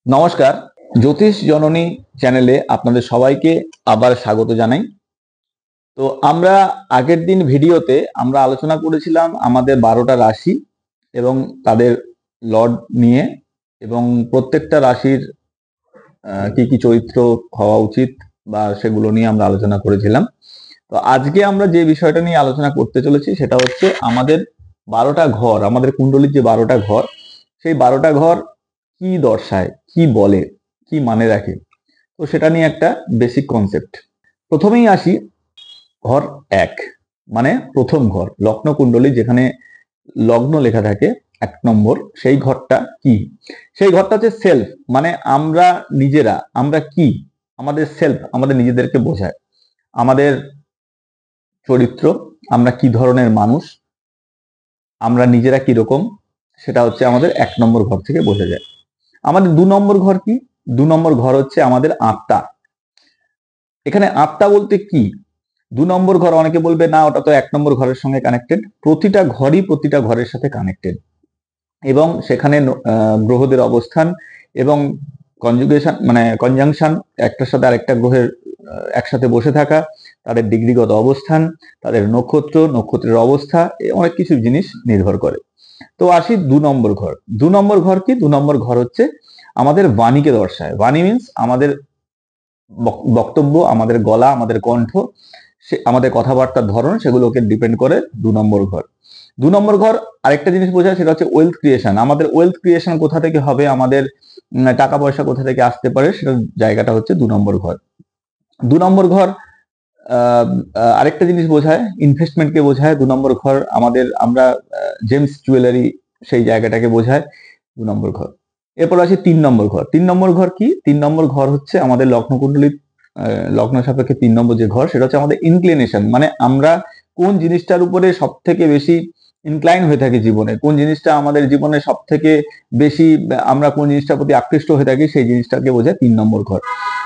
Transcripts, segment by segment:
নমস্কার, জ্যোতিষ জননী চ্যানেলে আপনাদের সবাইকে আবার স্বাগত জানাই। তো আমরা আগের দিন ভিডিওতে আমরা আলোচনা করেছিলাম আমাদের 12টা রাশি এবং তাদের লর্ড নিয়ে, এবং প্রত্যেকটা রাশির কি কি চরিত্র হওয়া উচিত বা সেগুলো নিয়ে আমরা আলোচনা করেছিলাম। তো আজকে আমরা যে বিষয়টা নিয়ে আলোচনা করতে চলেছি সেটা হচ্ছে আমাদের 12টা ঘর, আমাদের কুণ্ডলীর যে 12টা ঘর, সেই 12টা ঘর কি দর্শায়, কি বলে, কি মানে রাখে। তো সেটা নিয়ে একটা বেসিক কনসেপ্ট। প্রথমেই আসি ঘর 1, মানে প্রথম ঘর, লগ্ন কুণ্ডলী যেখানে লগ্ন লেখা থাকে 1 নম্বর, সেই ঘরটা কি? সেই ঘরটা হচ্ছে সেলফ, মানে আমরা নিজেরা, আমরা কি, আমাদের সেলফ, আমাদের নিজেদেরকে বোঝায়। আমাদের চরিত্র, আমরা কি ধরনের মানুষ, আমরা নিজেরা কিরকম, সেটা হচ্ছে আমাদের 1 নম্বর ঘর থেকে বোঝা যায়। আমাদের 2 নম্বর ঘর কি? 2 নম্বর ঘর হচ্ছে আমাদের আত্মা। এখানে আত্মা বলতে কি? 2 নম্বর ঘর, অনেকে বলবে না ওটা তো 1 নম্বর ঘরের সঙ্গে কানেক্টেড। প্রতিটা ঘরই প্রতিটা ঘরের সাথে কানেক্টেড, এবং সেখানে গ্রহদের অবস্থান এবং কনজুগেশন, মানে কনজাংশন, একটার সাথে আরেকটা গ্রহের একসাথে বসে থাকা, তাদের ডিগ্রিগত অবস্থান, তাদের নক্ষত্র, নক্ষত্রের অবস্থা, অনেক কিছু জিনিস নির্ভর করে। তো আসি 2 নম্বর ঘর। 2 নম্বর ঘর কি? 2 নম্বর ঘর হচ্ছে আমাদের বাণীকে দর্শায়। বাণী মিন্স আমাদের বক্তব্য, আমাদের গলা, আমাদের কণ্ঠ, আমাদের কথাবার্তার ধরন, সেগুলোকে ডিপেন্ড করে 2 নম্বর ঘর। 2 নম্বর ঘর আরেকটা জিনিস বোঝায়, সেটা হচ্ছে ওয়েলথ ক্রিয়েশন। আমাদের ওয়েলথ ক্রিয়েশন কোথা থেকে হবে, আমাদের টাকা পয়সা কোথা থেকে আসতে পারে, সেটার জায়গাটা হচ্ছে 2 নম্বর ঘর। 2 নম্বর ঘর আরেকটা জিনিস বোঝায়, ইনভেস্টমেন্টকে বোঝায়। 2 নম্বর ঘর আমাদের, আমরা জেমস জুয়েলারি, সেই জায়গাটাকে বোঝায় 2 নম্বর ঘর। এরপর আসি 3 নম্বর ঘর। 3 নম্বর ঘর কি? 3 নম্বর ঘর হচ্ছে আমাদের লগ্নকুণ্ডলী, লগ্ন সাপেক্ষে 3 নম্বর যে ঘর, সেটা হচ্ছে আমাদের ইনক্লিনেশন, মানে আমরা কোন জিনিসটার উপরে সব থেকে বেশি ইনক্লাইন হয়ে থাকি জীবনে, কোন জিনিসটা আমাদের জীবনে সব থেকে বেশি, আমরা কোন জিনিসটার প্রতি আকৃষ্ট হয়ে থাকি, সেই জিনিসটাকে বোঝায় 3 নম্বর ঘর।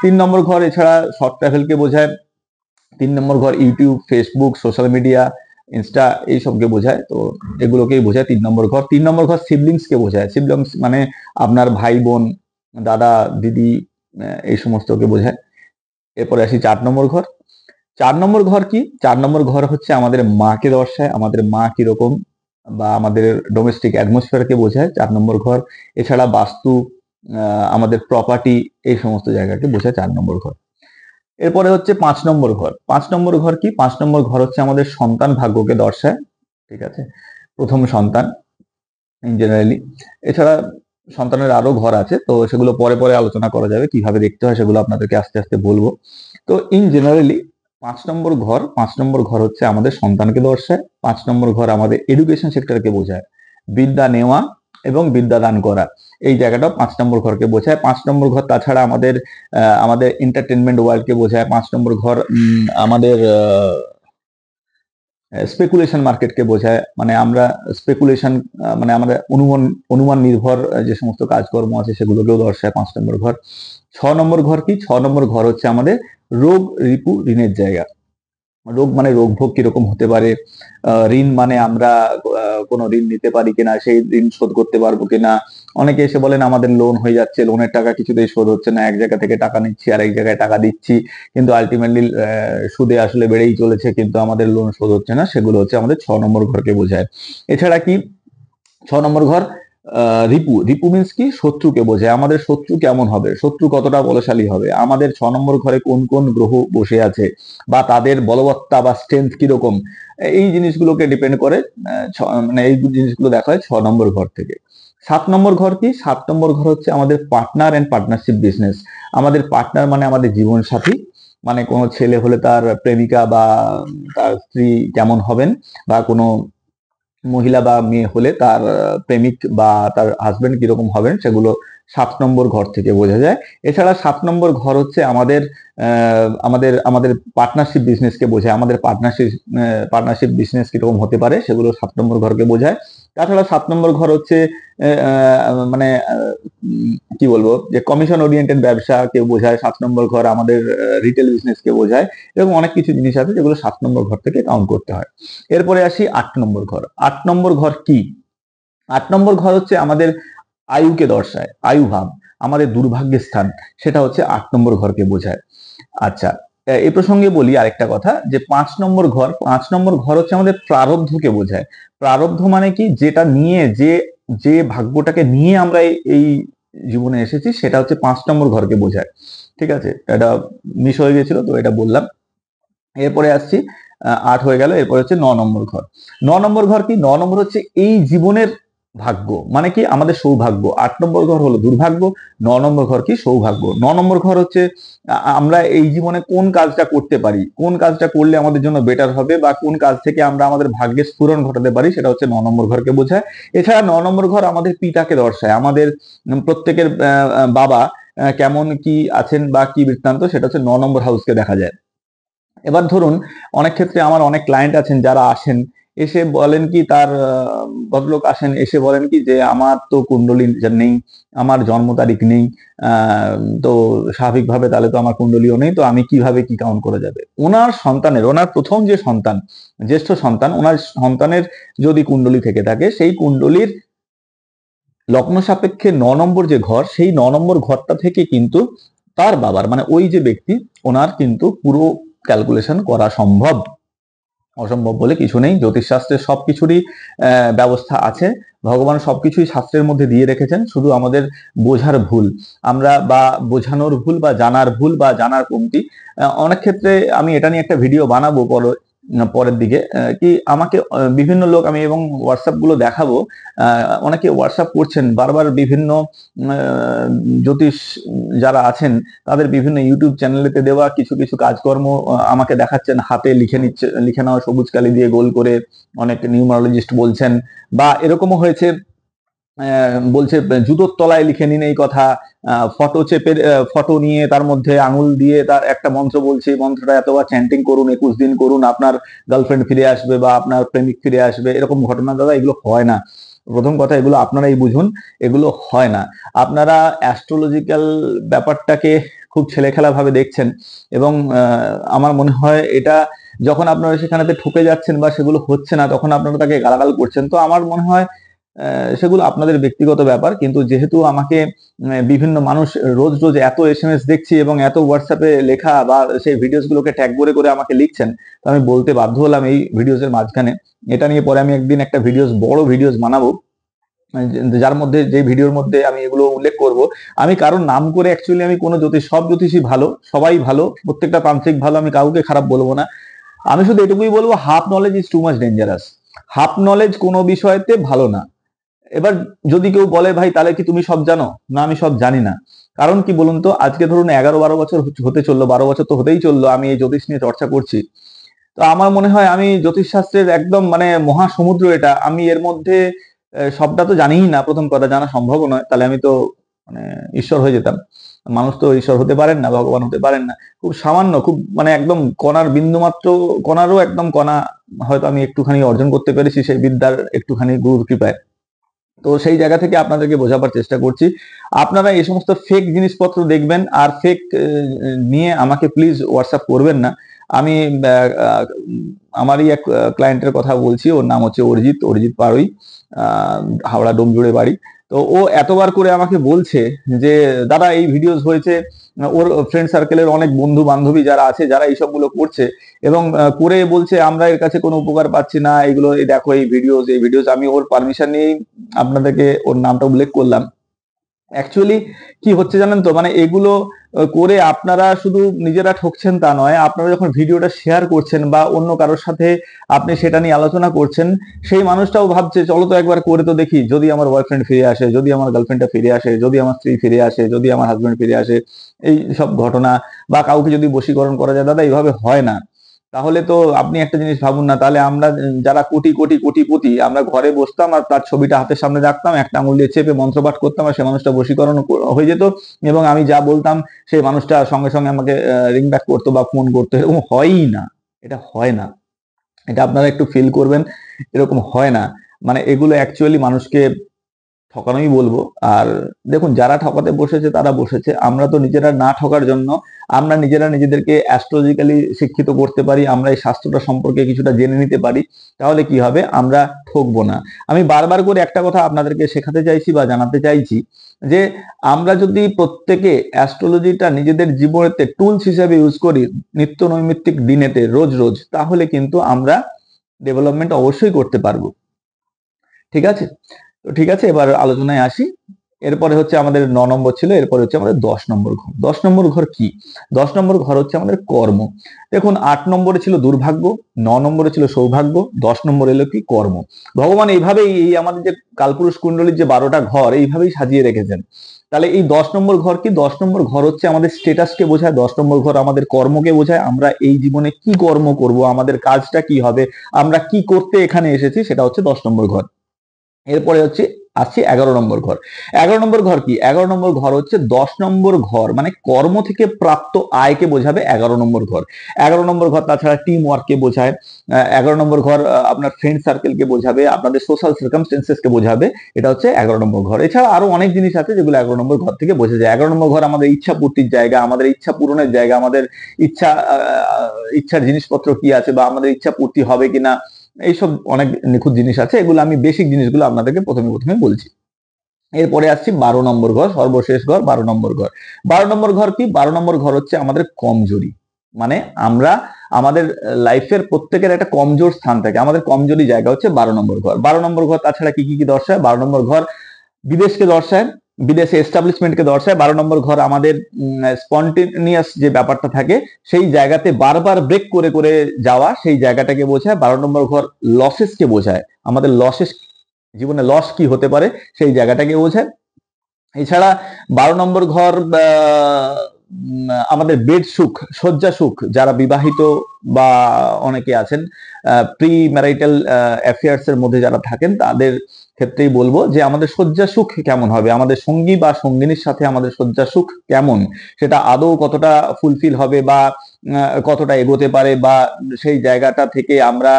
3 নম্বর ঘর এছাড়া শর্ট ট্রাভেলকে বোঝায়। 3 নম্বর ঘর YouTube, Facebook, social media, Insta, এইসবকে বোঝায়। তো এগুলোকেই বোঝায় 3 নম্বর ঘর। 3 নম্বর ঘর সিবলিংসকে বোঝায়। সিবলিংস মানে আপনার ভাই বোন, দাদা দিদি, এই সমস্তকে বোঝায়। এরপরে আসি 4 নম্বর ঘর। 4 নম্বর ঘর কি? 4 নম্বর ঘর হচ্ছে আমাদের মাকে দর্শায়, আমাদের মা কিরকম, বা আমাদের ডোমেস্টিক অ্যাটমসফিয়ারকে বোঝায় 4 নম্বর ঘর। এছাড়া বাস্তু, আমাদের প্রপার্টি, এই সমস্ত জায়গাকে বোঝায় 4 নম্বর ঘর। এরপরে হচ্ছে 5 নম্বর ঘর। 5 নম্বর ঘর কি? 5 নম্বর ঘর হচ্ছে আমাদের সন্তান ভাগ্যকে দর্শায়। ঠিক আছে, প্রথম সন্তান ইন জেনারেলি। এছাড়া সন্তানের আরো ঘর আছে, তো সেগুলো পরে পরে আলোচনা করা যাবে, কিভাবে দেখতে হয় সেগুলো আপনাদেরকে আস্তে আস্তে বলবো। তো ইন জেনারেলি 5 নম্বর ঘর, 5 নম্বর ঘর হচ্ছে আমাদের সন্তানকে দর্শায়। 5 নম্বর ঘর আমাদের এডুকেশন সেক্টরকে বোঝায়, বিদ্যা নেওয়া এবং বিদ্যা দান করা, এই জায়গাটা 5 নম্বর ঘরকে বোঝায়। 5 নম্বর ঘর তাছাড়া আমাদের আমাদের এন্টারটেনমেন্ট ওয়ার্ল্ডকে বোঝায়। 5 নম্বর ঘর আমাদের স্পেকুলেশন মার্কেটকে বোঝায়, মানে আমরা স্পেকুলেশন, মানে আমাদের অনুমান অনুমান নির্ভর যে সমস্ত কাজকর্ম আছে সেগুলোকেও দর্শায় 5 নম্বর ঘর। 6 নম্বর ঘর কি? 6 নম্বর ঘর হচ্ছে আমাদের রোগ, রিপু, ঋণের জায়গা। রোগ মানে রোগ ভোগ কিরকম হতে পারে, ঋণ মানে আমরা কোনো ঋণ নিতে পারি কিনা, সেই ঋণ শোধ করতে পারবো কিনা। অনেকে এসে বলেন আমাদের লোন হয়ে যাচ্ছে, লোনের টাকা কিছুতেই শোধ হচ্ছে না, এক জায়গা থেকে টাকা নিচ্ছি আর এক জায়গায় টাকা দিচ্ছি, কিন্তু আলটিমেটলি সুদে আসলে বেড়েই চলেছে, কিন্তু আমাদের লোন শোধ হচ্ছে না। সেগুলো হচ্ছে আমাদের 6 নম্বর ঘরকে বোঝায়। এছাড়া কি? 6 নম্বর ঘর রিপু। রিপু মিন্স কি? শত্রুকে বোঝায়। আমাদের শত্রু কেমন হবে, শত্রু কতটা বলশালী হবে, আমাদের 6 নম্বর ঘরে কোন কোন গ্রহ বসে আছে, বা তাদের বলবত্তা বা স্ট্রেংথ কিরকম, এই জিনিসগুলোকে ডিপেন্ড করে, মানে এই জিনিসগুলো দেখা হয় 6 নম্বর ঘর থেকে। 7 নম্বর ঘর কি? 7 নম্বর ঘর হচ্ছে আমাদের পার্টনার এন্ড পার্টনারশিপ বিজনেস। আমাদের পার্টনার মানে আমাদের জীবন সাথী, মানে কোনো ছেলে হলে তার প্রেমিকা বা তার স্ত্রী কেমন হবেন, বা কোনো মহিলা বা মেয়ে হলে তার প্রেমিক বা তার হাজবেন্ড কিরকম হবেন, সেগুলো 7 নম্বর ঘর থেকে বোঝা যায়। এছাড়া 7 নম্বর ঘর হচ্ছে আমাদের আমাদের আমাদের পার্টনারশিপ বিজনেসকে বোঝায়। আমাদের পার্টনারশিপ বিজনেস কিরকম হতে পারে, সেগুলো 7 নম্বর ঘরকে বোঝায়। তাছাড়া 7 নম্বর ঘর হচ্ছে মানে কি বলবো, যে কমিশন ওরিয়েন্টেড ব্যবসা কেউ বোঝায়। 7 নম্বর ঘর আমাদের রিটেল বিজনেসকে বোঝায়। এরকম অনেক কিছু জিনিস আছে যেগুলো 7 নম্বর ঘর থেকে কাউন্ট করতে হয়। এরপরে আসি 8 নম্বর ঘর। 8 নম্বর ঘর কি? 8 নম্বর ঘর হচ্ছে আমাদের আয়ুকে দর্শায়, আয়ু ভাব। আমাদের দুর্ভাগ্যের স্থান, সেটা হচ্ছে 8 নম্বর ঘরকে বোঝায়। আচ্ছা, এই প্রসঙ্গে বলি আরেকটা কথা, যে 5 নম্বর ঘর হচ্ছে আমাদের প্রারব্ধকে বোঝায়। প্রারব্ধ মানে কি, যেটা নিয়ে যে ভাগ্যটাকে নিয়ে আমরা এই জীবনে এসেছি, সেটা হচ্ছে 5 নম্বর ঘরকে বোঝায়। ঠিক আছে, এটা মিস হয়ে গেছিল, তো এটা বললাম। এরপরে আসছি, 8 হয়ে গেল, এরপরে হচ্ছে 9 নম্বর ঘর। 9 নম্বর ঘর কি? 9 নম্বর হচ্ছে এই জীবনের ভাগ্য, মানে কি আমাদের সৌভাগ্য। 8 নম্বর ঘর হলো দুর্ভাগ্য, 9 নম্বর ঘর কি? সৌভাগ্য। 9 নম্বর ঘর হচ্ছে আমরা এই জীবনে কোন কাজটা করতে পারি, কোন কাজটা করলে আমাদের জন্য বেটার হবে, বা কোন কাজ থেকে আমরা আমাদের ভাগ্যের স্ফুরণ ঘটাতে পারি, সেটা হচ্ছে 9 নম্বর ঘরকে বোঝায়। এছাড়া 9 নম্বর ঘর আমাদের পিতাকে দর্শায়, আমাদের প্রত্যেকের বাবা কেমন কি আছেন বা কি বৃত্তান্ত, সেটা হচ্ছে 9 নম্বর হাউসকে দেখা যায়। এবার ধরুন, অনেক ক্ষেত্রে আমার অনেক ক্লায়েন্ট আছেন যারা আসেন, এসে বলেন কি, তার ভদ্রলোক আসেন, এসে বলেন কি যে আমার তো কুণ্ডলী নেই, আমার জন্ম তারিখ নেই, তো স্বাভাবিকভাবে তাহলে তো আমার কুণ্ডলীও নেই, তো আমি কিভাবে কি কাউন্ট করে যাবে? ওনার প্রথম যে সন্তান, জ্যেষ্ঠ সন্তান, ওনার সন্তানের যদি কুণ্ডলী থেকে থাকে, সেই কুণ্ডলীর লগ্ন সাপেক্ষে 9 নম্বর যে ঘর, সেই 9 নম্বর ঘরটা থেকে কিন্তু তার বাবার, মানে ওই যে ব্যক্তি, ওনার কিন্তু পুরো ক্যালকুলেশন করা সম্ভব। অসম্ভব বলে কিছু নেই, জ্যোতিষশাস্ত্রে সবকিছুরই ব্যবস্থা আছে। ভগবান সবকিছুই শাস্ত্রের মধ্যে দিয়ে রেখেছেন, শুধু আমাদের বোঝার ভুল, আমরা বা বোঝানোর ভুল, বা জানার ভুল, বা জানার কমতি। অনেক ক্ষেত্রে আমি এটা নিয়ে একটা ভিডিও বানাবো পরের দিকে, কি আমাকে বিভিন্ন লোক, আমি এবং হোয়াটসঅ্যাপ গুলো দেখাবো, অনেকে হোয়াটসঅ্যাপ করছেন বারবার, বিভিন্ন জ্যোতিষ যারা আছেন তাদের বিভিন্ন ইউটিউব চ্যানেলেতে দেওয়া কিছু কিছু কাজকর্ম আমাকে দেখাচ্ছেন, হাতে লিখে নেওয়া সবুজ কালি দিয়ে গোল করে, অনেক নিউমারোলজিস্ট বলছেন, বা এরকমও হয়েছে বলছে জুতোর তলায় লিখে নিন এই কথা, ফটো চেপে, ফটো নিয়ে তার মধ্যে আঙুল দিয়ে তার একটা মন্ত্র বলছে, এই মন্ত্রটা এতবার চ্যান্টিং করুন, 21 দিন করুন, আপনার গার্লফ্রেন্ড ফিরে আসবে বা আপনার প্রেমিক ফিরে আসবে। এরকম ঘটনা দাদা, এগুলো হয় না। প্রথম কথা, এগুলো আপনারাই বুঝুন, এগুলো হয় না। আপনারা অ্যাস্ট্রোলজিক্যাল ব্যাপারটাকে খুব ছেলেখেলা ভাবে দেখছেন, এবং আমার মনে হয় এটা যখন আপনারা সেখানেতে ঠকে যাচ্ছেন বা সেগুলো হচ্ছে না, তখন আপনারা তাকে গালাগাল করছেন। তো আমার মনে হয় সেগুলো আপনাদের ব্যক্তিগত ব্যাপার, কিন্তু যেহেতু আমাকে বিভিন্ন মানুষ রোজ রোজ এত এসএমএস দেখছি এবং এত হোয়াটসঅ্যাপে লেখা বা সেই ভিডিওস গুলোকে ট্যাগ করে করে আমাকে লিখছেন, তো আমি বলতে বাধ্য হলাম এই ভিডিওস এর মাঝখানে। এটা নিয়ে পরে আমি একদিন একটা বড় ভিডিওস বানাবো, যার মধ্যে, যে ভিডিওর মধ্যে আমি এগুলো উল্লেখ করব। আমি কারণ নাম করে অ্যাকচুয়ালি আমি কোনো সব জ্যোতিষী ভালো, সবাই ভালো, প্রত্যেকটা তান্ত্রিক ভালো, আমি কাউকে খারাপ বলবো না। আমি শুধু এটুকুই বলবো, half knowledge is too much dangerous. Half knowledge কোনো বিষয়তে ভালো না। এবার যদি কেউ বলে, ভাই তাহলে কি তুমি সব জানো? না, আমি সব জানি না। কারণ কি বলুন তো, আজকে ধরুন 11-12 বছর হতে চললো, 12 বছর তো হতেই চললো আমি এই জ্যোতিষ নিয়ে চর্চা করছি। তো আমার মনে হয় আমি জ্যোতিষ শাস্ত্রের একদম মানে মহাসমুদ্র এটা, আমি এর মধ্যে সবটা তো জানিই না। প্রথম কথা, জানা সম্ভব নয়, তাহলে আমি তো মানে ঈশ্বর হয়ে যেতাম। মানুষ তো ঈশ্বর হতে পারেন না, ভগবান হতে পারেন না। খুব সামান্য, খুব মানে একদম কণার বিন্দুমাত্র, কণারও একদম কণা হয়তো আমি একটুখানি অর্জন করতে পেরেছি সেই বিদ্যার একটুখানি গুরুর কৃপায়। তো সেই জায়গা থেকে আপনাদেরকে বোঝাবার চেষ্টা করছি। আপনারা এই সমস্ত ফেক জিনিসপত্র দেখবেন, আর ফেক নিয়ে আমাকে প্লিজ হোয়াটসঅ্যাপ করবেন না। আমি আমারই এক ক্লায়েন্টের কথা বলছি, ওর নাম হচ্ছে অরিজিৎ পাড়ুই, হাওড়া ডোমজুড়ে বাড়ি। তো ও এতবার করে আমাকে বলছে যে দাদা এই ভিডিওস হয়েছে, ওর ফ্রেন্ড সার্কেলের অনেক বন্ধু বান্ধবী যারা আছে, যারা এইসব গুলো করছে, এবং করে বলছে আমরা এর কাছে কোনো উপকার পাচ্ছি না, এগুলো এই দেখো এই ভিডিওস। আমি ওর পারমিশন নিয়েই আপনাদেরকে ওর নামটা উল্লেখ করলাম। অ্যাকচুয়ালি কি হচ্ছে জানেন তো, মানে এগুলো করে আপনারা শুধু নিজেরা ঠকছেন তা নয়, আপনারা যখন ভিডিওটা শেয়ার করছেন বা অন্য কারোর সাথে আপনি সেটা নিয়ে আলোচনা করছেন, সেই মানুষটাও ভাবছে চলো তো একবার করে তো দেখি, যদি আমার বয়ফ্রেন্ড ফিরে আসে, যদি আমার গার্লফ্রেন্ডটা ফিরে আসে, যদি আমার স্ত্রী ফিরে আসে, যদি আমার হাজবেন্ড ফিরে আসে, এই সব ঘটনা, বা কাউকে যদি বশীকরণ করা যায়। দাদা এইভাবে হয় না। তাহলে তো আপনি একটা জিনিস ভাবুন না, তাহলে আমরা যারা কোটি কোটি কোটিপতি, আমরা ঘরে বসতাম আর তার ছবিটা হাতের সামনে রাখতাম, একটা আঙুল দিয়ে চেপে মন্ত্রপাঠ করতাম, আর সে মানুষটা বশীকরণ হয়ে যেত, এবং আমি যা বলতাম সেই মানুষটা সঙ্গে সঙ্গে আমাকে রিং ব্যাক করতো বা ফোন করতো। এরকম হয়ই না, এটা হয় না। এটা আপনারা একটু ফিল করবেন, এরকম হয় না। মানে এগুলো অ্যাকচুয়ালি মানুষকে ঠকানোই বলবো। আর দেখুন, যারা ঠকাতে বসেছে তারা বসেছে, আমরা তো নিজেরা না ঠকার জন্য আমরা নিজেরা নিজেদেরকে অ্যাস্ট্রোলজিক্যালি শিক্ষিত করতে পারি, আমরা এই শাস্ত্রটা সম্পর্কে কিছুটা জেনে নিতে পারি, তাহলে কি হবে, আমরা ঠকবো না। আমি বারবার করে একটা কথা আপনাদেরকে শেখাতে চাইছি বা জানাতে চাইছি, যে আমরা যদি প্রত্যেকে অ্যাস্ট্রোলজিটা নিজেদের জীবনেতে টুলস হিসেবে ইউজ করি নিত্য নৈমিত্তিক দিনেতে রোজ রোজ, তাহলে কিন্তু আমরা ডেভেলপমেন্ট অবশ্যই করতে পারবো। ঠিক আছে? তো ঠিক আছে, এবার আলোচনায় আসি। এরপরে হচ্ছে আমাদের 9 নম্বর ছিল, এরপরে হচ্ছে আমাদের 10 নম্বর ঘর। 10 নম্বর ঘর কি? 10 নম্বর ঘর হচ্ছে আমাদের কর্ম। দেখুন, 8 নম্বরে ছিল দুর্ভাগ্য, 9 নম্বরে ছিল সৌভাগ্য, 10 নম্বরে এলো কি? কর্ম। ভগবান এইভাবেই এই আমাদের যে কালপুরুষ কুণ্ডলীর যে 12টা ঘর এইভাবেই সাজিয়ে রেখেছেন। তাহলে এই 10 নম্বর ঘর কি? 10 নম্বর ঘর হচ্ছে আমাদের স্টেটাসকে বোঝায়, 10 নম্বর ঘর আমাদের কর্মকে বোঝায়, আমরা এই জীবনে কি কর্ম করব, আমাদের কাজটা কি হবে, আমরা কি করতে এখানে এসেছি, সেটা হচ্ছে 10 নম্বর ঘর। এরপরে হচ্ছে আসছি 11 নম্বর ঘর। 11 নম্বর ঘর কি? 11 নম্বর ঘর হচ্ছে 10 নম্বর ঘর, মানে কর্ম থেকে প্রাপ্ত আয়কে বোঝাবে 11 নম্বর ঘর। 11 নম্বর ঘর তাছাড়া টিম ওয়ার্ককে বোঝায়। 11 নম্বর ঘর আপনার ফ্রেন্ড সার্কেলকে বোঝাবে, আপনাদের সোশ্যাল সার্কামস্টেন্সেসকে বোঝাবে। এটা হচ্ছে 11 নম্বর ঘর। এছাড়া আরো অনেক জিনিস আছে যেগুলো 11 নম্বর ঘর থেকে বোঝা যায়। 11 নম্বর ঘর আমাদের ইচ্ছা পূর্তির জায়গা, আমাদের ইচ্ছা পূরণের জায়গা, আমাদের ইচ্ছার জিনিসপত্র কি আছে বা আমাদের ইচ্ছা পূর্তি হবে কিনা, এইসব অনেক নিখুঁত জিনিস আছে। এগুলো আমি বেসিক জিনিসগুলো আপনাদেরকে প্রথমে বলছি। এরপরে আসছি 12 নম্বর ঘর, সর্বশেষ ঘর 12 নম্বর ঘর। 12 নম্বর ঘর কি? 12 নম্বর ঘর হচ্ছে আমাদের কমজোরি, মানে আমরা আমাদের লাইফের প্রত্যেকের একটা কমজোর স্থান থাকে, আমাদের কমজোরি জায়গা হচ্ছে 12 নম্বর ঘর। 12 নম্বর ঘর তাছাড়া কি কি দর্শায়? 12 নম্বর ঘর বিদেশকে দর্শায়, বিদেশে এস্টাবলিশমেন্টকে দর্শায়। 12 নম্বর ঘর আমাদের স্পন্টেনিয়াস যে ব্যাপারটা থাকে সেই জায়গাতে বারবার ব্রেক করে করে যাওয়া, সেই জায়গাটাকে বোঝায়। 12 নম্বর ঘর লসেসকে বোঝায়, আমাদের লসেস, জীবনে লস কি হতে পারে সেই জায়গাটাকে বোঝায়। এছাড়া 12 নম্বর ঘর আমাদের বেড সুখ, শয্যা সুখ, যারা বিবাহিত বা অনেকে আছেন প্রি ম্যারিটাল অ্যাফেয়ার্স এর মধ্যে যারা থাকেন, তাদের ক্ষেত্রেই বলবো যে আমাদের শয্যা সুখ কেমন হবে, আমাদের সঙ্গী বা সঙ্গিনীর সাথে আমাদের শয্যা সুখ কেমন, সেটা আদৌ কতটা ফুলফিল হবে বা কতটা এগোতে পারে, বা সেই জায়গাটা থেকে আমরা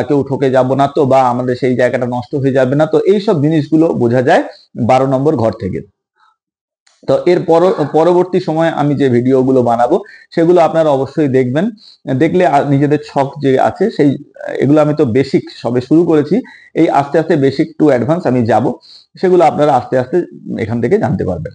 কেউ ঠকে যাব না তো, বা আমাদের সেই জায়গাটা নষ্ট হয়ে যাবে না তো, এইসব জিনিসগুলো বোঝা যায় 12 নম্বর ঘর থেকে। তো এর পরবর্তী সময়ে আমি যে ভিডিওগুলো বানাবো সেগুলো আপনারা অবশ্যই দেখবেন। দেখলে নিজেদের ছক যে আছে সেই, এগুলো আমি তো বেসিক সবে শুরু করেছি, এই আস্তে আস্তে বেসিক টু অ্যাডভান্স আমি যাব, সেগুলো আপনারা আস্তে আস্তে এখান থেকে জানতে পারবেন।